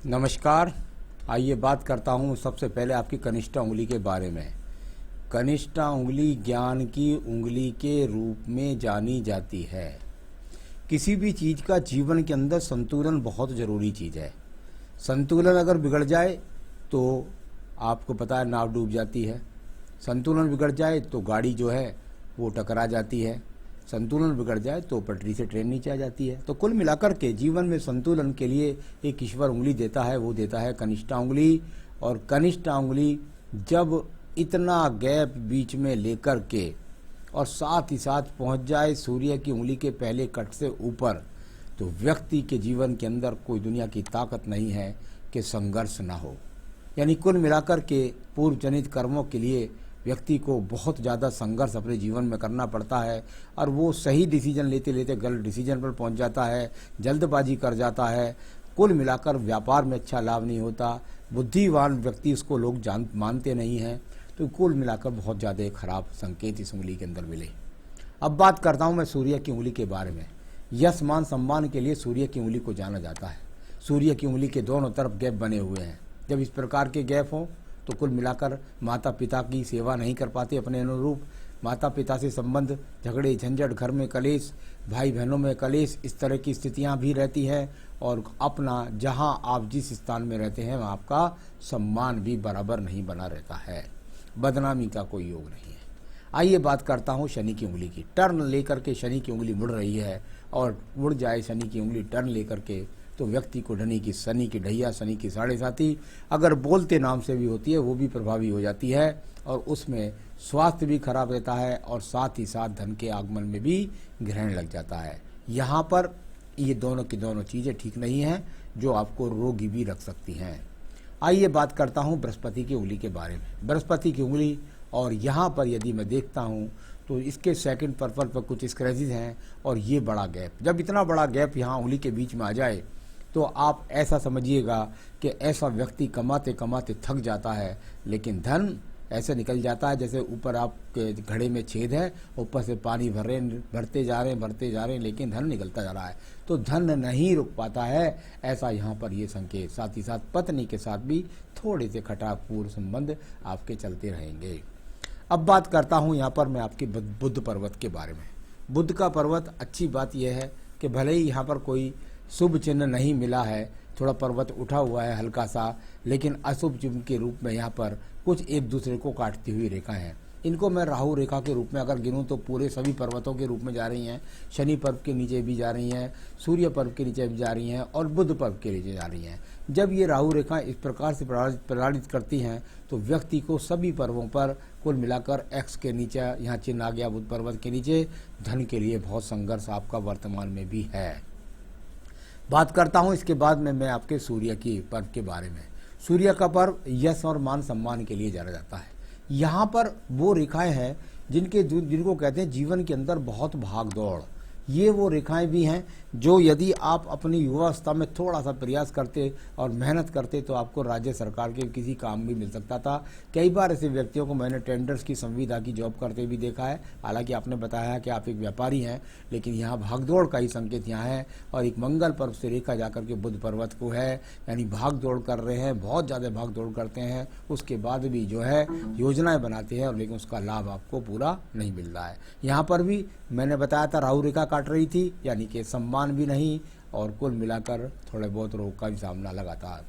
नमस्कार। आइए बात करता हूँ सबसे पहले आपकी कनिष्ठा उंगली के बारे में। कनिष्ठा उंगली ज्ञान की उंगली के रूप में जानी जाती है। किसी भी चीज़ का जीवन के अंदर संतुलन बहुत ज़रूरी चीज़ है। संतुलन अगर बिगड़ जाए तो आपको पता है नाव डूब जाती है। संतुलन बिगड़ जाए तो गाड़ी जो है वो टकरा जाती है। संतुलन बिगड़ जाए तो पटरी से ट्रेन नीचे आ जाती है। तो कुल मिलाकर के जीवन में संतुलन के लिए एक ईश्वर उंगली देता है, वो देता है कनिष्ठा उंगली। और कनिष्ठा उंगली जब इतना गैप बीच में लेकर के और साथ ही साथ पहुंच जाए सूर्य की उंगली के पहले कट से ऊपर, तो व्यक्ति के जीवन के अंदर कोई दुनिया की ताकत नहीं है कि संघर्ष ना हो। यानी कुल मिलाकर के पूर्व जनित कर्मों के लिए व्यक्ति को बहुत ज़्यादा संघर्ष अपने जीवन में करना पड़ता है और वो सही डिसीजन लेते लेते गलत डिसीजन पर पहुंच जाता है, जल्दबाजी कर जाता है। कुल मिलाकर व्यापार में अच्छा लाभ नहीं होता। बुद्धिमान व्यक्ति उसको लोग मानते नहीं हैं। तो कुल मिलाकर बहुत ज़्यादा खराब संकेत इस उंगली के अंदर मिले। अब बात करता हूँ मैं सूर्य की उंगली के बारे में। यश मान सम्मान के लिए सूर्य की उंगली को जाना जाता है। सूर्य की उंगली के दोनों तरफ गैप बने हुए हैं। जब इस प्रकार के गैप हों तो कुल मिलाकर माता पिता की सेवा नहीं कर पाते अपने अनुरूप। माता पिता से संबंध, झगड़े झंझट, घर में कलेश, भाई बहनों में कलेश, इस तरह की स्थितियां भी रहती हैं। और अपना जहां आप जिस स्थान में रहते हैं वहाँ आपका सम्मान भी बराबर नहीं बना रहता है। बदनामी का कोई योग नहीं है। आइए बात करता हूँ शनि की उंगली की। टर्न लेकर के शनि की उंगली मुड़ रही है और मुड़ जाए शनि की उंगली टर्न लेकर के तो व्यक्ति को शनि की ढैया, शनि की साढ़े साथी अगर बोलते नाम से भी होती है वो भी प्रभावी हो जाती है। और उसमें स्वास्थ्य भी खराब रहता है और साथ ही साथ धन के आगमन में भी ग्रहण लग जाता है। यहाँ पर ये दोनों की दोनों चीज़ें ठीक नहीं हैं जो आपको रोगी भी रख सकती हैं। आइए बात करता हूँ बृहस्पति की उंगली के बारे में। बृहस्पति की उंगली और यहाँ पर यदि मैं देखता हूँ तो इसके सेकंड पर्पल पर कुछ स्क्रैचेस हैं और ये बड़ा गैप। जब इतना बड़ा गैप यहाँ उंगली के बीच में आ जाए तो आप ऐसा समझिएगा कि ऐसा व्यक्ति कमाते कमाते थक जाता है, लेकिन धन ऐसे निकल जाता है जैसे ऊपर आपके घड़े में छेद है, ऊपर से पानी भरते जा रहे हैं, लेकिन धन निकलता जा रहा है। तो धन नहीं रुक पाता है, ऐसा यहाँ पर ये संकेत। साथ ही साथ पत्नी के साथ भी थोड़े से खटापूर्ण संबंध आपके चलते रहेंगे। अब बात करता हूँ यहाँ पर मैं आपके बुध पर्वत के बारे में। बुध का पर्वत, अच्छी बात यह है कि भले ही यहाँ पर कोई शुभ चिन्ह नहीं मिला है, थोड़ा पर्वत उठा हुआ है हल्का सा, लेकिन अशुभ चिन्ह के रूप में यहाँ पर कुछ एक दूसरे को काटती हुई रेखा हैं। इनको मैं राहु रेखा के रूप में अगर गिनूं तो पूरे सभी पर्वतों के रूप में जा रही हैं। शनि पर्व के नीचे भी जा रही हैं, सूर्य पर्व के नीचे भी जा रही हैं और बुध पर्व के नीचे जा रही हैं। जब ये राहु रेखा इस प्रकार से प्रसारित करती हैं तो व्यक्ति को सभी पर्वों पर कुल मिलाकर एक्स के नीचे यहाँ चिन्ह आ गया बुध पर्वत के नीचे, धन के लिए बहुत संघर्ष आपका वर्तमान में भी है। बात करता हूँ इसके बाद में मैं आपके सूर्य की पर्व के बारे में। सूर्य का पर्व यश और मान सम्मान के लिए जाना जाता है। यहाँ पर वो रेखाएं हैं जिनको कहते हैं जीवन के अंदर बहुत भाग दौड़। ये वो रेखाएं भी हैं जो यदि आप अपनी युवावस्था में थोड़ा सा प्रयास करते और मेहनत करते तो आपको राज्य सरकार के किसी काम भी मिल सकता था। कई बार ऐसे व्यक्तियों को मैंने टेंडर्स की संविदा की जॉब करते भी देखा है। हालांकि आपने बताया कि आप एक व्यापारी हैं, लेकिन यहाँ भागदौड़ का ही संकेत यहाँ है। और एक मंगल पर्व से रेखा जाकर के बुध पर्वत को है, यानी भाग दौड़ कर रहे हैं, बहुत ज़्यादा भाग दौड़ करते हैं, उसके बाद भी जो है योजनाएँ बनाते हैं और लेकिन उसका लाभ आपको पूरा नहीं मिल रहा है। यहाँ पर भी मैंने बताया था राहु रेखा काट रही थी, यानी कि सम्मान भी नहीं और कुल मिलाकर थोड़े बहुत रोग का भी सामना लगातार।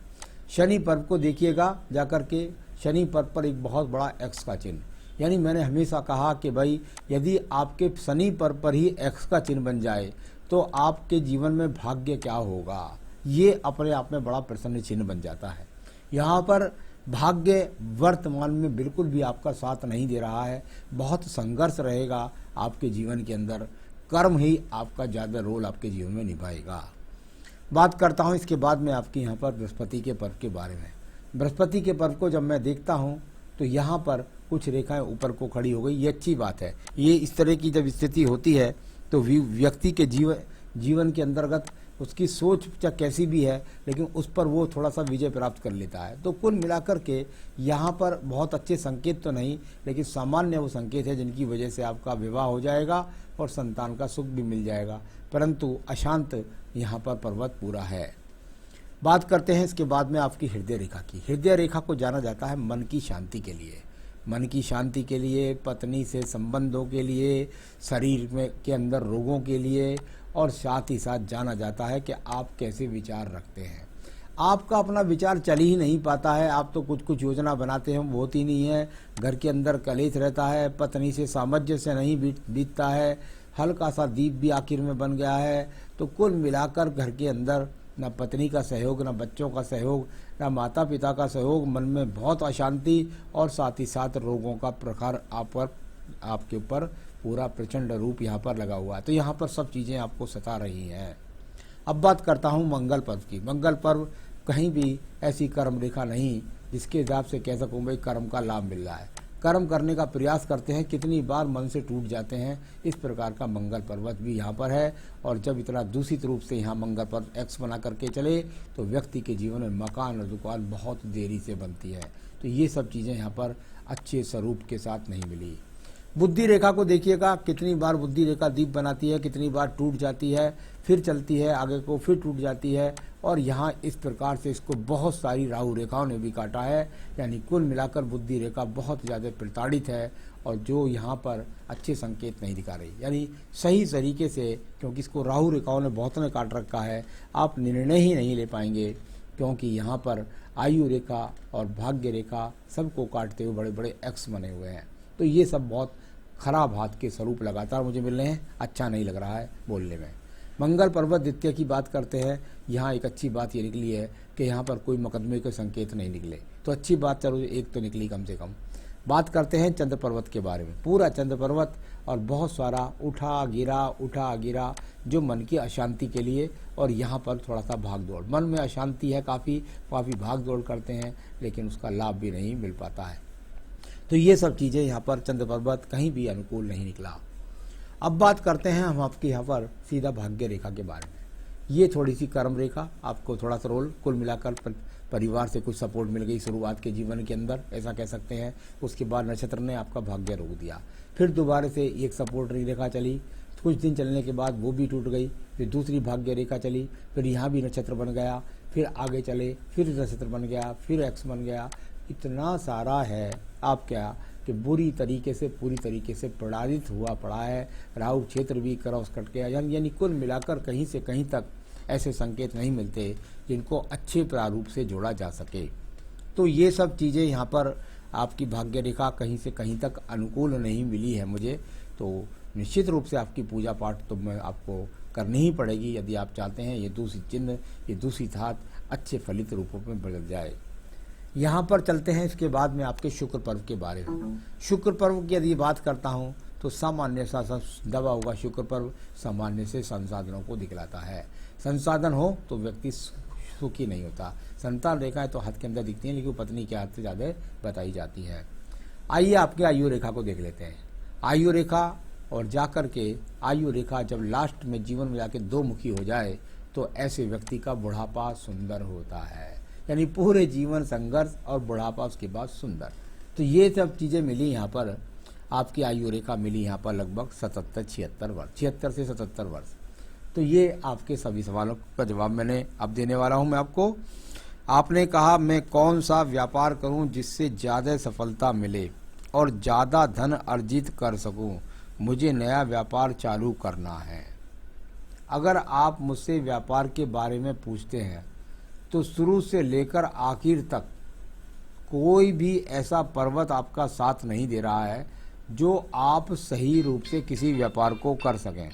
शनि पर्व को देखिएगा जाकर के, शनि पर्व पर एक बहुत बड़ा एक्स का चिन्ह, यानी मैंने हमेशा कहा कि भाई यदि आपके शनि पर्व पर ही एक्स का चिन्ह बन जाए तो आपके जीवन में भाग्य क्या होगा, ये अपने आप में बड़ा प्रसन्न चिन्ह बन जाता है। यहाँ पर भाग्य वर्तमान में बिल्कुल भी आपका साथ नहीं दे रहा है, बहुत संघर्ष रहेगा आपके जीवन के अंदर। कर्म ही आपका ज़्यादा रोल आपके जीवन में निभाएगा। बात करता हूँ इसके बाद में आपके यहाँ पर बृहस्पति के पर्व के बारे में। बृहस्पति के पर्व को जब मैं देखता हूँ तो यहाँ पर कुछ रेखाएं ऊपर को खड़ी हो गई, ये अच्छी बात है। ये इस तरह की जब स्थिति होती है तो व्यक्ति के जीवन के अंतर्गत उसकी सोच चाहे कैसी भी है, लेकिन उस पर वो थोड़ा सा विजय प्राप्त कर लेता है। तो कुल मिलाकर के यहाँ पर बहुत अच्छे संकेत तो नहीं, लेकिन सामान्य वो संकेत है जिनकी वजह से आपका विवाह हो जाएगा और संतान का सुख भी मिल जाएगा, परंतु अशांत यहाँ पर पर्वत पूरा है। बात करते हैं इसके बाद में आपकी हृदय रेखा की। हृदय रेखा को जाना जाता है मन की शांति के लिए, मन की शांति के लिए, पत्नी से संबंधों के लिए, शरीर में के अंदर रोगों के लिए, और साथ ही साथ जाना जाता है कि आप कैसे विचार रखते हैं। आपका अपना विचार चल ही नहीं पाता है, आप तो कुछ कुछ योजना बनाते हैं, वो होती नहीं है। घर के अंदर कलेश रहता है, पत्नी से सामंजस्य से नहीं बीतता है, हल्का सा दीप भी आखिर में बन गया है। तो कुल मिलाकर घर के अंदर न पत्नी का सहयोग, न बच्चों का सहयोग, न माता पिता का सहयोग, मन में बहुत अशांति, और साथ ही साथ रोगों का प्रकार आपके ऊपर पूरा प्रचंड रूप यहाँ पर लगा हुआ है। तो यहाँ पर सब चीज़ें आपको सता रही हैं। अब बात करता हूँ मंगल पर्व की। मंगल पर्व कहीं भी ऐसी कर्म रेखा नहीं जिसके हिसाब से कह सकूँ भाई कर्म का लाभ मिल रहा है। कर्म करने का प्रयास करते हैं, कितनी बार मन से टूट जाते हैं। इस प्रकार का मंगल पर्वत भी यहाँ पर है। और जब इतना दूषित रूप से यहाँ मंगल पर्व एक्स बना करके चले तो व्यक्ति के जीवन में मकान और दुकान बहुत देरी से बनती है। तो ये सब चीज़ें यहाँ पर अच्छे स्वरूप के साथ नहीं मिली। बुद्धि रेखा को देखिएगा, कितनी बार बुद्धि रेखा दीप बनाती है, कितनी बार टूट जाती है, फिर चलती है आगे को, फिर टूट जाती है। और यहाँ इस प्रकार से इसको बहुत सारी राहु रेखाओं ने भी काटा है। यानी कुल मिलाकर बुद्धि रेखा बहुत ज़्यादा प्रताड़ित है, और जो यहाँ पर अच्छे संकेत नहीं दिखा रही। यानी सही तरीके से, क्योंकि इसको राहु रेखाओं ने बहुत ने काट रखा है, आप निर्णय ही नहीं ले पाएंगे। क्योंकि यहाँ पर आयु रेखा और भाग्य रेखा सबको काटते हुए बड़े बड़े एक्स बने हुए हैं। तो ये सब बहुत खराब हाथ के स्वरूप लगातार मुझे मिल रहे हैं, अच्छा नहीं लग रहा है बोलने में। मंगल पर्वत द्वितीय की बात करते हैं। यहाँ एक अच्छी बात ये निकली है कि यहाँ पर कोई मुकदमे के संकेत नहीं निकले, तो अच्छी बात, चलो एक तो निकली कम से कम। बात करते हैं चंद्र पर्वत के बारे में। पूरा चंद्र पर्वत और बहुत सारा उठा गिरा जो मन की अशांति के लिए, और यहाँ पर थोड़ा सा भाग दौड़, मन में अशांति है, काफ़ी भाग दौड़ करते हैं, लेकिन उसका लाभ भी नहीं मिल पाता है। तो ये सब चीज़ें यहाँ पर चंद्र पर्वत कहीं भी अनुकूल नहीं निकला। अब बात करते हैं हम आपके यहाँ पर सीधा भाग्य रेखा के बारे में। ये थोड़ी सी कर्म रेखा, आपको थोड़ा सा रोल, कुल मिलाकर परिवार से कुछ सपोर्ट मिल गई शुरुआत के जीवन के अंदर, ऐसा कह सकते हैं। उसके बाद नक्षत्र ने आपका भाग्य रोक दिया, फिर दोबारा से एक सपोर्ट रेखा चली, कुछ दिन चलने के बाद वो भी टूट गई, फिर दूसरी भाग्य रेखा चली, फिर यहाँ भी नक्षत्र बन गया, फिर आगे चले, फिर नक्षत्र बन गया, फिर एक्स बन गया। इतना सारा है आप क्या कि पूरी तरीके से प्रताड़ित हुआ पड़ा है। राहु क्षेत्र भी क्रॉस कट गया, यानी कुल मिलाकर कहीं से कहीं तक ऐसे संकेत नहीं मिलते जिनको अच्छे प्रारूप से जोड़ा जा सके। तो ये सब चीज़ें यहाँ पर आपकी भाग्य रेखा कहीं से कहीं तक अनुकूल नहीं मिली है मुझे। तो निश्चित रूप से आपकी पूजा पाठ तो मैं आपको करनी ही पड़ेगी यदि आप चाहते हैं ये दूसरी चिन्ह, ये दूसरी धात अच्छे फलित रूपों में बदल जाए। यहाँ पर चलते हैं इसके बाद में आपके शुक्र पर्व के बारे में। शुक्र पर्व की यदि बात करता हूँ तो सामान्य सा दबा हुआ शुक्र पर्व सामान्य से संसाधनों को दिखलाता है। संसाधन हो तो व्यक्ति सुखी नहीं होता। संतान रेखाएं तो हाथ के अंदर दिखती हैं, लेकिन पत्नी के हाथ से ज़्यादा बताई जाती है। आइए आपके आयु रेखा को देख लेते हैं। आयु रेखा और जाकर के आयु रेखा जब लास्ट में जीवन में जाके दो मुखी हो जाए तो ऐसे व्यक्ति का बुढ़ापा सुंदर होता है। यानी पूरे जीवन संघर्ष और बुढ़ापा उसके बाद सुंदर। तो ये सब चीज़ें मिली यहाँ पर, आपकी आयु रेखा मिली यहाँ पर लगभग 77-76 वर्ष, 76 से 77 वर्ष। तो ये आपके सभी सवालों का जवाब मैंने अब देने वाला हूँ मैं आपको। आपने कहा मैं कौन सा व्यापार करूँ जिससे ज़्यादा सफलता मिले और ज़्यादा धन अर्जित कर सकूँ। मुझे नया व्यापार चालू करना है। अगर आप मुझसे व्यापार के बारे में पूछते हैं तो शुरू से लेकर आखिर तक कोई भी ऐसा पर्वत आपका साथ नहीं दे रहा है जो आप सही रूप से किसी व्यापार को कर सकें।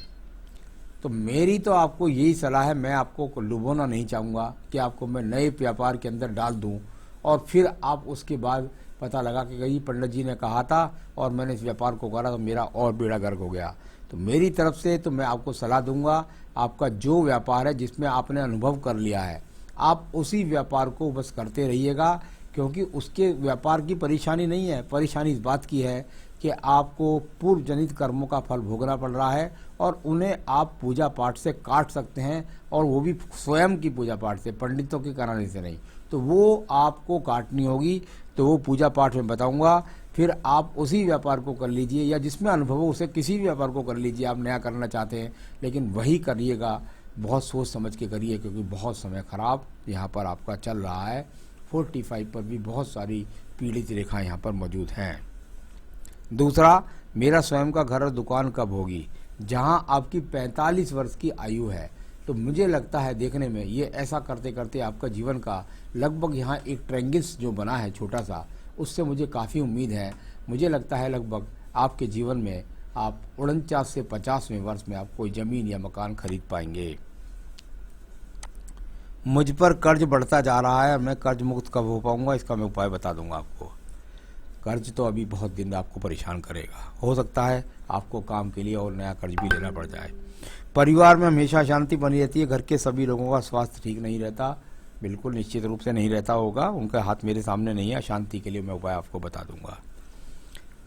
तो मेरी तो आपको यही सलाह है, मैं आपको लुभाना नहीं चाहूँगा कि आपको मैं नए व्यापार के अंदर डाल दूँ और फिर आप उसके बाद पता लगा कि कहीं पंडित जी ने कहा था और मैंने इस व्यापार को करा तो मेरा और बेड़ा गर्क हो गया। तो मेरी तरफ से तो मैं आपको सलाह दूंगा, आपका जो व्यापार है जिसमें आपने अनुभव कर लिया है आप उसी व्यापार को बस करते रहिएगा, क्योंकि उसके व्यापार की परेशानी नहीं है। परेशानी इस बात की है कि आपको पूर्व जनित कर्मों का फल भोगना पड़ रहा है और उन्हें आप पूजा पाठ से काट सकते हैं, और वो भी स्वयं की पूजा पाठ से, पंडितों के कराने से नहीं। तो वो आपको काटनी होगी, तो वो पूजा पाठ में बताऊंगा। फिर आप उसी व्यापार को कर लीजिए, या जिसमें अनुभव हो उसे किसी भी व्यापार को कर लीजिए। आप नया करना चाहते हैं लेकिन वही करिएगा बहुत सोच समझ के करिए, क्योंकि बहुत समय खराब यहाँ पर आपका चल रहा है। 45 पर भी बहुत सारी पीड़ित रेखाएं यहाँ पर मौजूद हैं। दूसरा, मेरा स्वयं का घर और दुकान कब होगी? जहाँ आपकी 45 वर्ष की आयु है, तो मुझे लगता है देखने में ये ऐसा करते करते आपका जीवन का लगभग यहाँ एक ट्रायंगल्स जो बना है छोटा सा, उससे मुझे काफ़ी उम्मीद है। मुझे लगता है लगभग आपके जीवन में आप 49 से 50वें वर्ष में आप कोई ज़मीन या मकान खरीद पाएंगे। मुझ पर कर्ज बढ़ता जा रहा है और मैं कर्ज मुक्त कब हो पाऊंगा, इसका मैं उपाय बता दूंगा आपको। कर्ज तो अभी बहुत दिन आपको परेशान करेगा, हो सकता है आपको काम के लिए और नया कर्ज भी लेना पड़ जाए। परिवार में हमेशा शांति बनी रहती है। घर के सभी लोगों का स्वास्थ्य ठीक नहीं रहता, बिल्कुल निश्चित रूप से नहीं रहता होगा, उनका हाथ मेरे सामने नहीं है। शांति के लिए मैं उपाय आपको बता दूंगा।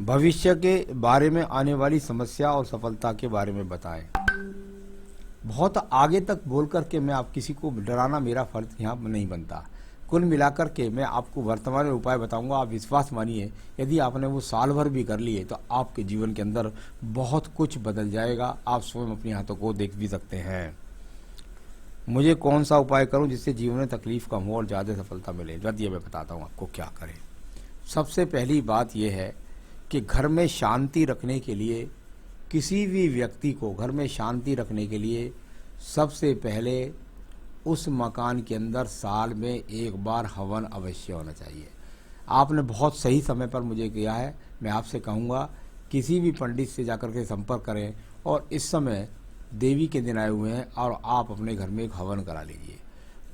भविष्य के बारे में, आने वाली समस्या और सफलता के बारे में बताएं। बहुत आगे तक बोल करके मैं आप किसी को डराना मेरा फर्ज यहाँ नहीं बनता। कुल मिलाकर के मैं आपको वर्तमान में उपाय बताऊंगा। आप विश्वास मानिए, यदि आपने वो साल भर भी कर लिए तो आपके जीवन के अंदर बहुत कुछ बदल जाएगा। आप स्वयं अपनी हाथों को देख भी सकते हैं। मुझे कौन सा उपाय करूं जिससे जीवन में तकलीफ कम हो और ज़्यादा सफलता मिले? जल्दी मैं बताता हूं आपको क्या करें। सबसे पहली बात यह है कि घर में शांति रखने के लिए, किसी भी व्यक्ति को घर में शांति रखने के लिए सबसे पहले उस मकान के अंदर साल में एक बार हवन अवश्य होना चाहिए। आपने बहुत सही समय पर मुझे किया है। मैं आपसे कहूँगा किसी भी पंडित से जाकर के संपर्क करें, और इस समय देवी के दिन आए हुए हैं और आप अपने घर में एक हवन करा लीजिए।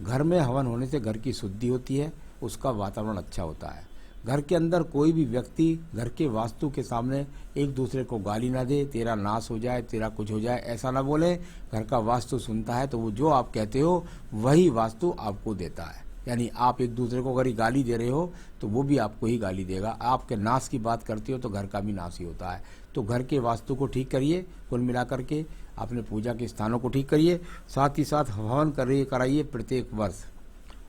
घर में हवन होने से घर की शुद्धि होती है, उसका वातावरण अच्छा होता है। घर के अंदर कोई भी व्यक्ति घर के वास्तु के सामने एक दूसरे को गाली ना दे, तेरा नाश हो जाए, तेरा कुछ हो जाए, ऐसा ना बोले। घर का वास्तु सुनता है तो वो जो आप कहते हो वही वास्तु आपको देता है। यानी आप एक दूसरे को अगर गाली दे रहे हो तो वो भी आपको ही गाली देगा। आपके नाश की बात करते हो तो घर का भी नाश ही होता है। तो घर के वास्तु को ठीक करिए, कुल मिलाकर के अपने पूजा के स्थानों को ठीक करिए, साथ ही साथ हवन कराइए प्रत्येक वर्ष।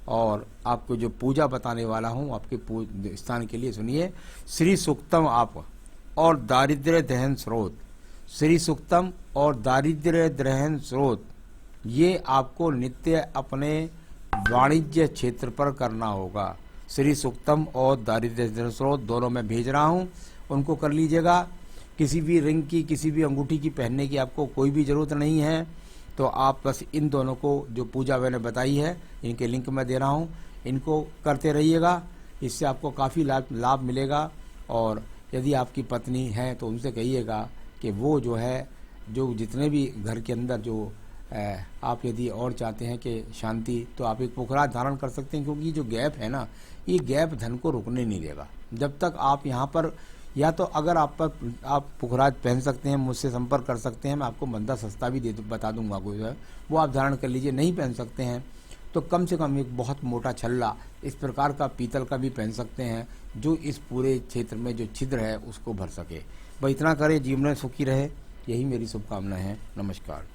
और आपको जो पूजा बताने वाला हूँ आपके स्थान के लिए सुनिए। श्री सूक्तम आप और दारिद्र्य दहन स्रोत, श्री सूक्तम और दारिद्र्य दहन स्रोत, ये आपको नित्य अपने वाणिज्य क्षेत्र पर करना होगा। श्री सूक्तम और दारिद्र्य दहन स्रोत दोनों मैं भेज रहा हूँ, उनको कर लीजिएगा। किसी भी रिंग की, किसी भी अंगूठी की पहनने की आपको कोई भी ज़रूरत नहीं है। तो आप बस इन दोनों को, जो पूजा मैंने बताई है, इनके लिंक मैं दे रहा हूँ, इनको करते रहिएगा। इससे आपको काफ़ी लाभ मिलेगा। और यदि आपकी पत्नी है तो उनसे कहिएगा कि वो जो है, जो जितने भी घर के अंदर जो आप यदि और चाहते हैं कि शांति, तो आप एक पुखराज धारण कर सकते हैं, क्योंकि जो गैप है ना, ये गैप धन को रुकने नहीं देगा। जब तक आप यहाँ पर, या तो अगर आप पुखराज पहन सकते हैं, मुझसे संपर्क कर सकते हैं, मैं आपको मंदा सस्ता भी बता दूंगा कोई है, वो आप धारण कर लीजिए। नहीं पहन सकते हैं तो कम से कम एक बहुत मोटा छल्ला इस प्रकार का पीतल का भी पहन सकते हैं, जो इस पूरे क्षेत्र में जो छिद्र है उसको भर सके। बस इतना करें, जीवन में सुखी रहे, यही मेरी शुभकामना है। नमस्कार।